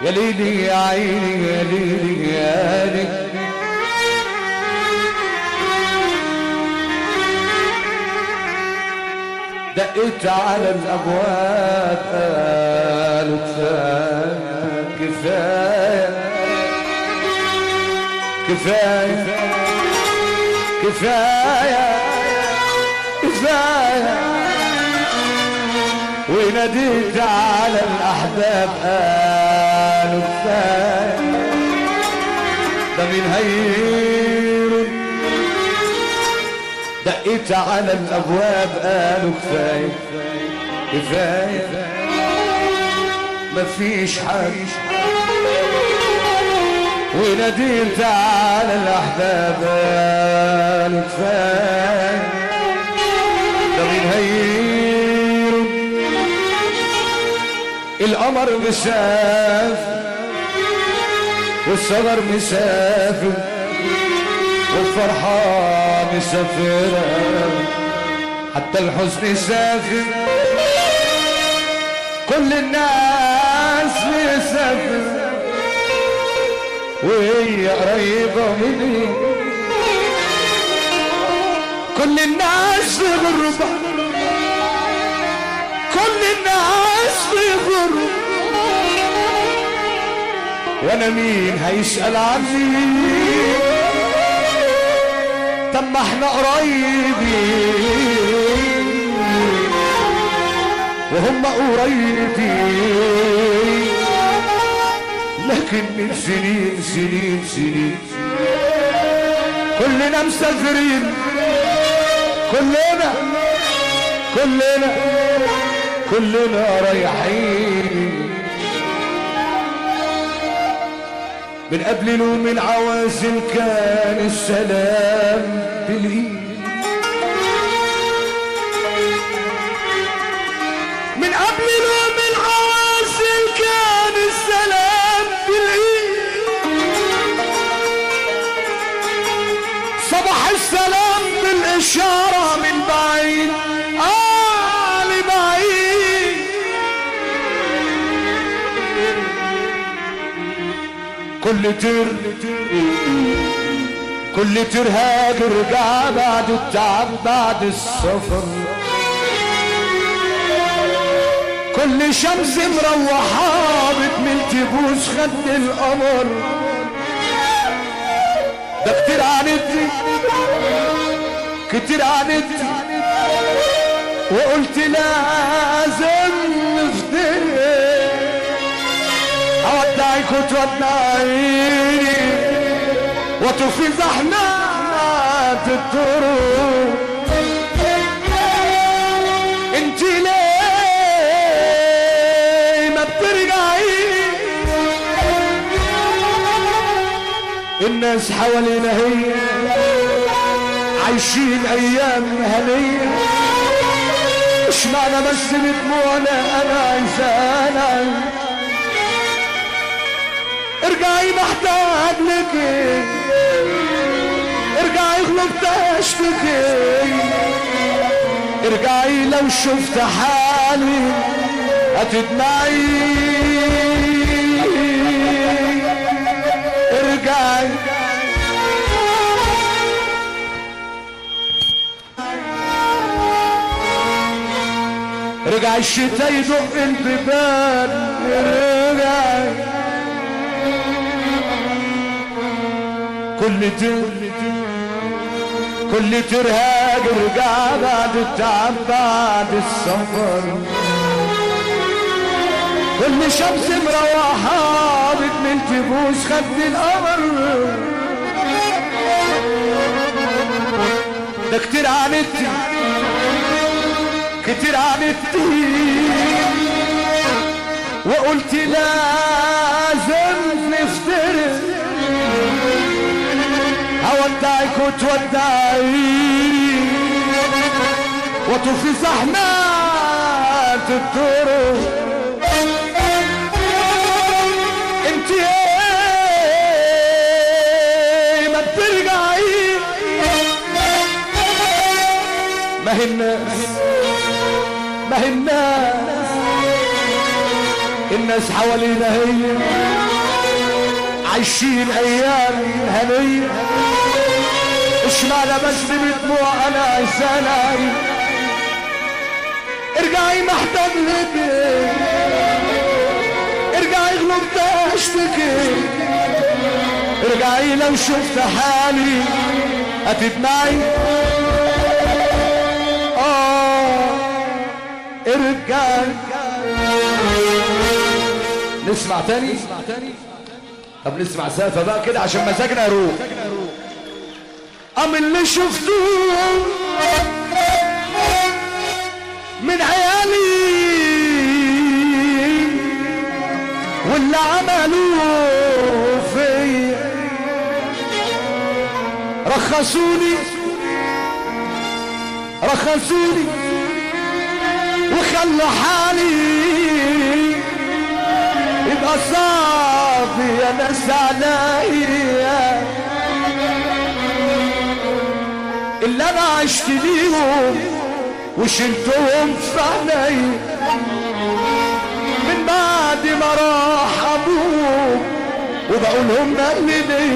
يا ليلي يا عيني يا ليلي يا ليلي دقيت على الابواب قالوا كفايه كفايه كفايه كفايه وناديت على الاحباب قالوا كفايه ده من هير دقيت على الابواب قالوا كفايه كفايه مفيش حاجه وناديت على الاحباب قالوا كفايه ده من هير القمر مسافر والصغر مسافر والفرحة مسافرة حتى الحزن سافر كل الناس مسافر وهي قريبة مني كل الناس في غربة كل الناس في غربة وانا مين هيسأل عني طب ما احنا قريبين وهم قريبين لكن من سنين سنين سنين كلنا مسافرين كلنا رايحين من قبل نوم العوازل كان السلام بالايد من قبل نوم العوازل كان السلام بالايد صباح السلام بالاشاره من بعيد لبعيد كل تر هاجر رجع بعد التعب بعد السفر كل شمس مروحة بتميل تبوس خد القمر ده كتير عاندتني كتير عاندتني وقلت لازم نفترق اودعك وتودعيني وتفي زحمات الطرق انت ليه ما بترجعي الناس حوالينا هي عايشين ايام هنيه مش معنى بس بدموعنا انا عايزانا ارجعي محتاج لك ارجعي غلبت اشتكي ارجعي لو شفت حالي هتدمعي ارجعي رجع الشتاء يدق البيبان ارجعي كل ترهاج رجع بعد التعب بعد السفر كل شمس مروحة بتميل تبوس خد القمر ده كتير عاندتي كتير عاندتي وقلت لازم نفترق هودعك وتودعيني وتفي زحمات الطرق انت ايه ما بترجعي ما هي الناس الناس حوالينا هي عايشين ايام هنية، اشمعنى بس بدموع انا زعلان؟ ارجعي محتاج لك، ارجعي غلطت اشتكي، ارجعي لو شفت حالي هتدمعي. ارجعي. نسمع تاني؟ طب نسمع سافة بقى كده عشان مزاجنا يروح. اللي شفتوه من عيالي واللي عملوه فيا رخصوني وخلوا حالي يبقى صعب يا ناس عليا. اللي انا عشت ليهم وشلتهم في عيني من بعد ما راح ابوك وبقولهم مقلبي،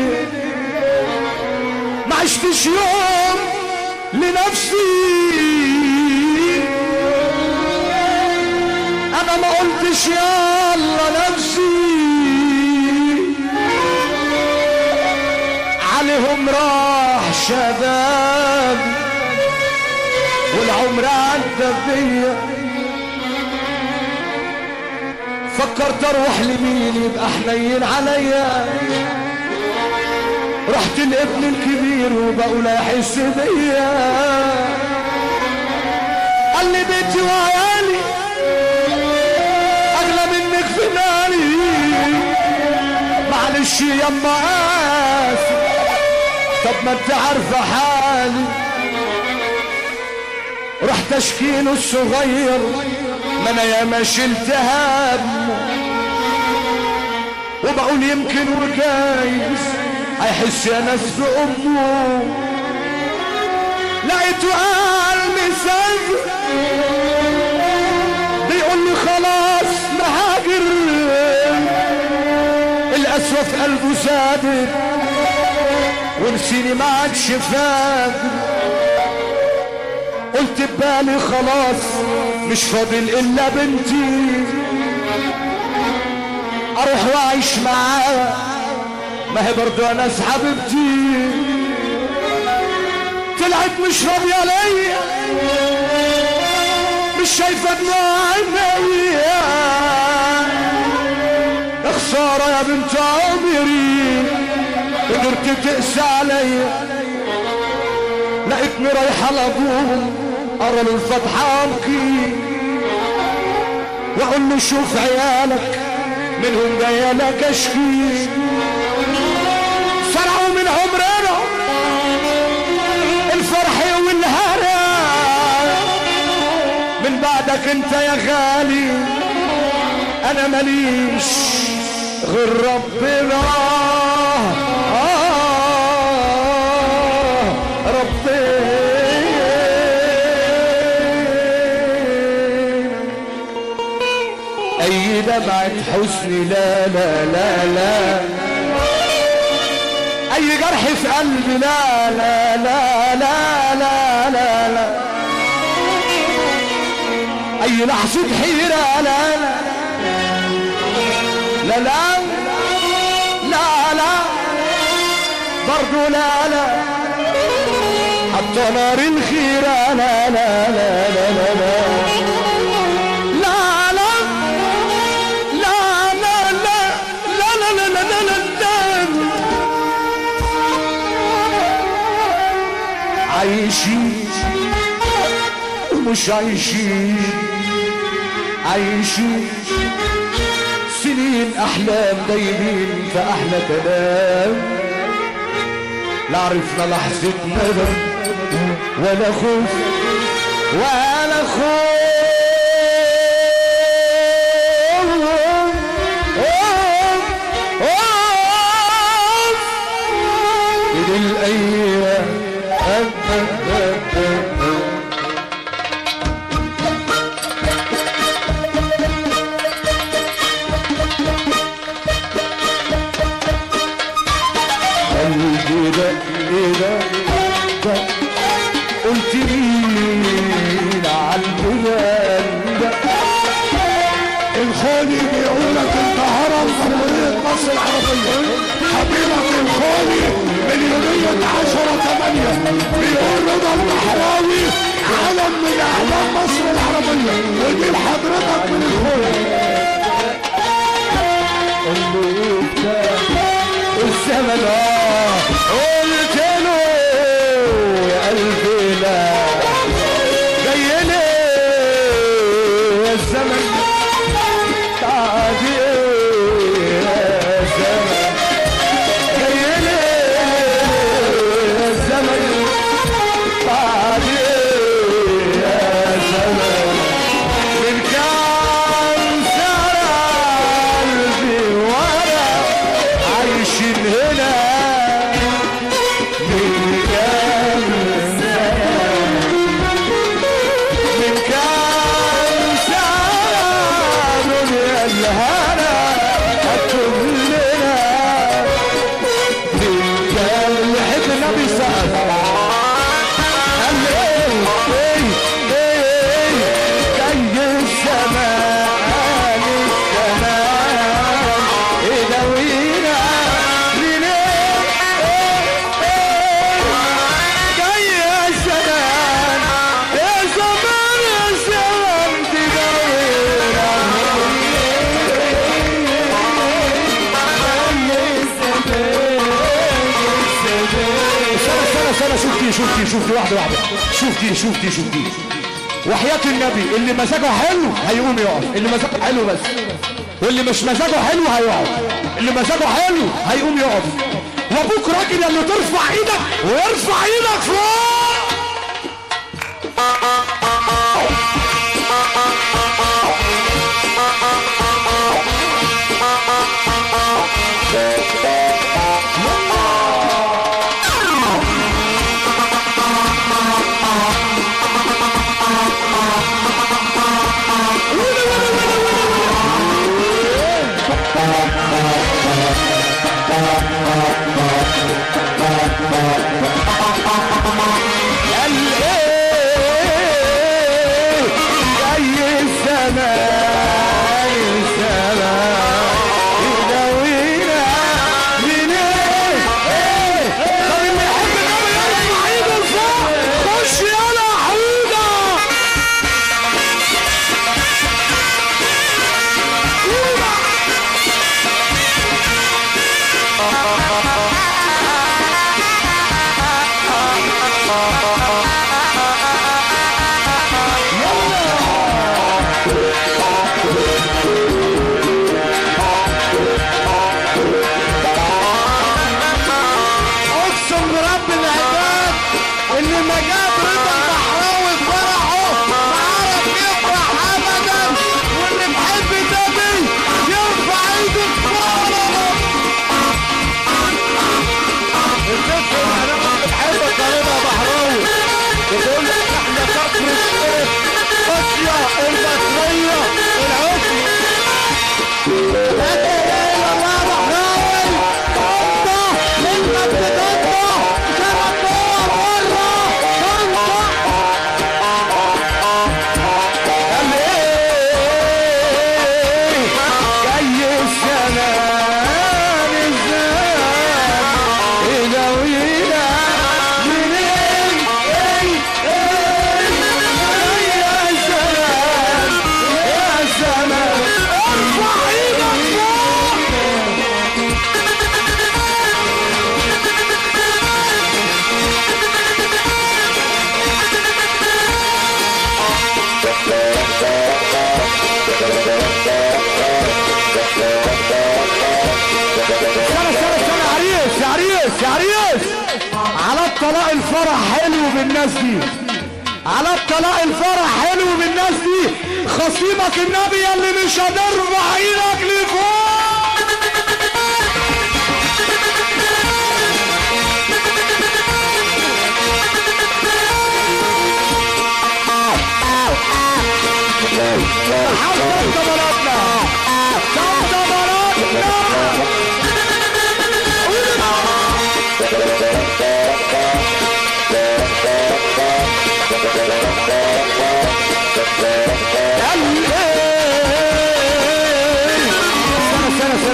ما عشتش يوم لنفسي، انا ما قلتش يلا نفسي، عليهم راح شباب والعمر عدى بيا. فكرت اروح لمين يبقى حنين عليا، رحت لابن الكبير وبقول احس بيا، قال لي بيتي وعيالي اغلى منك في ناري، معلش يما اسف، طب ما انت عارفه حالي. رحت اشكيله الصغير ما انا ياما شلت همه، وبقول يمكن وجايز هيحس يا ناس بأمه. لقيته قال مسافر بيقول لي خلاص مهاجر، القسوة في قلبه زادت ونسيني ما عادش فاكر. قلت ببالي خلاص مش فاضل الا بنتي، اروح واعيش معاها، ما هي برضو ناس حبيبتي. طلعت مش راضيه ليا، مش شايفه دموع عينيا، يا خساره يا بنت عمري قدرت تقسى عليا. لقيتني رايحه لابوهم ارى له الفتحه ابكي، واقول له شوف عيالك منهم جايه لك اشكي، سرعوا من عمرنا الفرح والهنا، من بعدك انت يا غالي انا ماليش غير ربنا. اي دمعة حزن لا لا لا لا، اي جرح في قلبي لا لا لا لا لا لا لا، اي لحظة حيرة لا لا لا لا لا لا برضو لا لا، حتى نار الخيرة لا لا لا لا لا لا عايشين ومش عايشين، عايشين سنين احلام دايبين في احلى كلام، لا عرفنا لحظة ندم ولا خوف ولا خوف. الايام الخولي بيقول لك انت هرم جمهورية مصر العربية. حبيبك الخولي من يومية 10/8 بيقول رضا البحراوي علم من اعلام مصر العربية، ودي لحضرتك من الخولي. الزمن قلت له يا قلبي لا جاي لي الزمن تعدي يا زمن جاي لي الزمن تعدي يا زمن من كام سنة قلبي وانا عايشين هنا من كام سنة من كام سنة دنيا الهنا هتكون لنا من كام يحب النبي سأل قال ايه جاي الزمان يداوينا منين جاي يا زمان يا زمان يا زمان تداوينا سنة شوف دي واحدة شوف دي وحياة النبي اللي مزاجه حلو هيقوم يقف، اللي مزاجه حلو بس، واللي مش مزاجه حلو هيقعد، اللي مزاجه حلو هيقوم يقف. وابوك راجل اللي ترفع ايدك ويرفع ايدك فوق. على الطلاق الفرح حلو بالناس دي، على الطلاق الفرح حلو بالناس دي. خصيمك النبي اللي مش هترفع ايدك لفوق.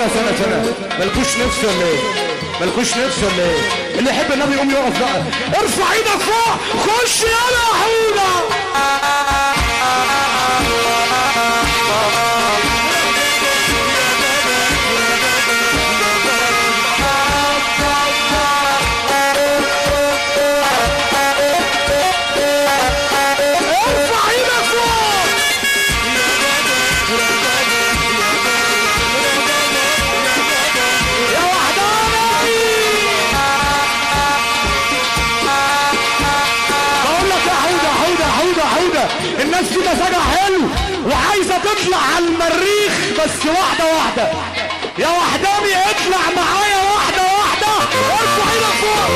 سنة مالكوش نفس ولا ايه؟ مالكوش نفس ولا ايه؟ اللي يحب النبي يقوم يقف بقى. ارفع ايدك فوق، خش يلا يا حوده. الناس دي مزاجها حلو وعايزه تطلع على المريخ، بس واحده واحده. يا وحداني اطلع معايا واحده واحده. ارفع ايدك فوق.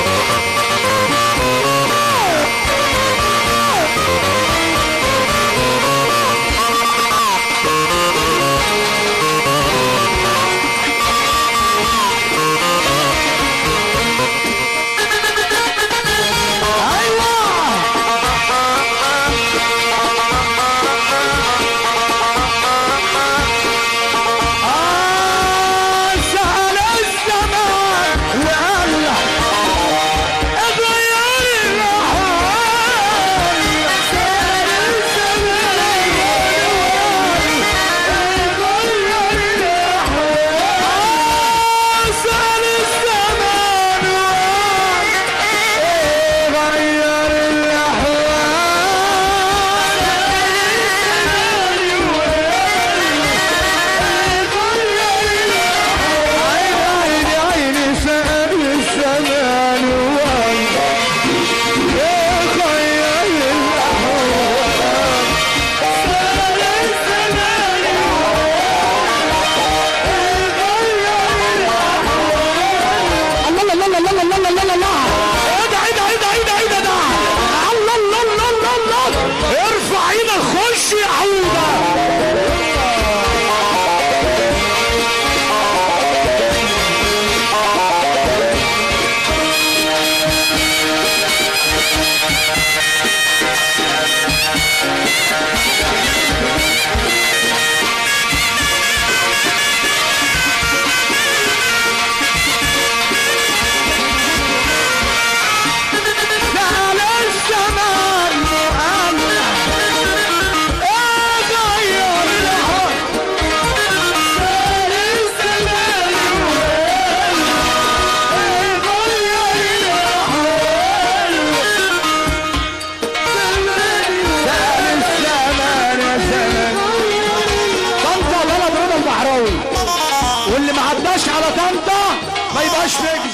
واللي ما عداش على طنطا ما يبقاش نجم.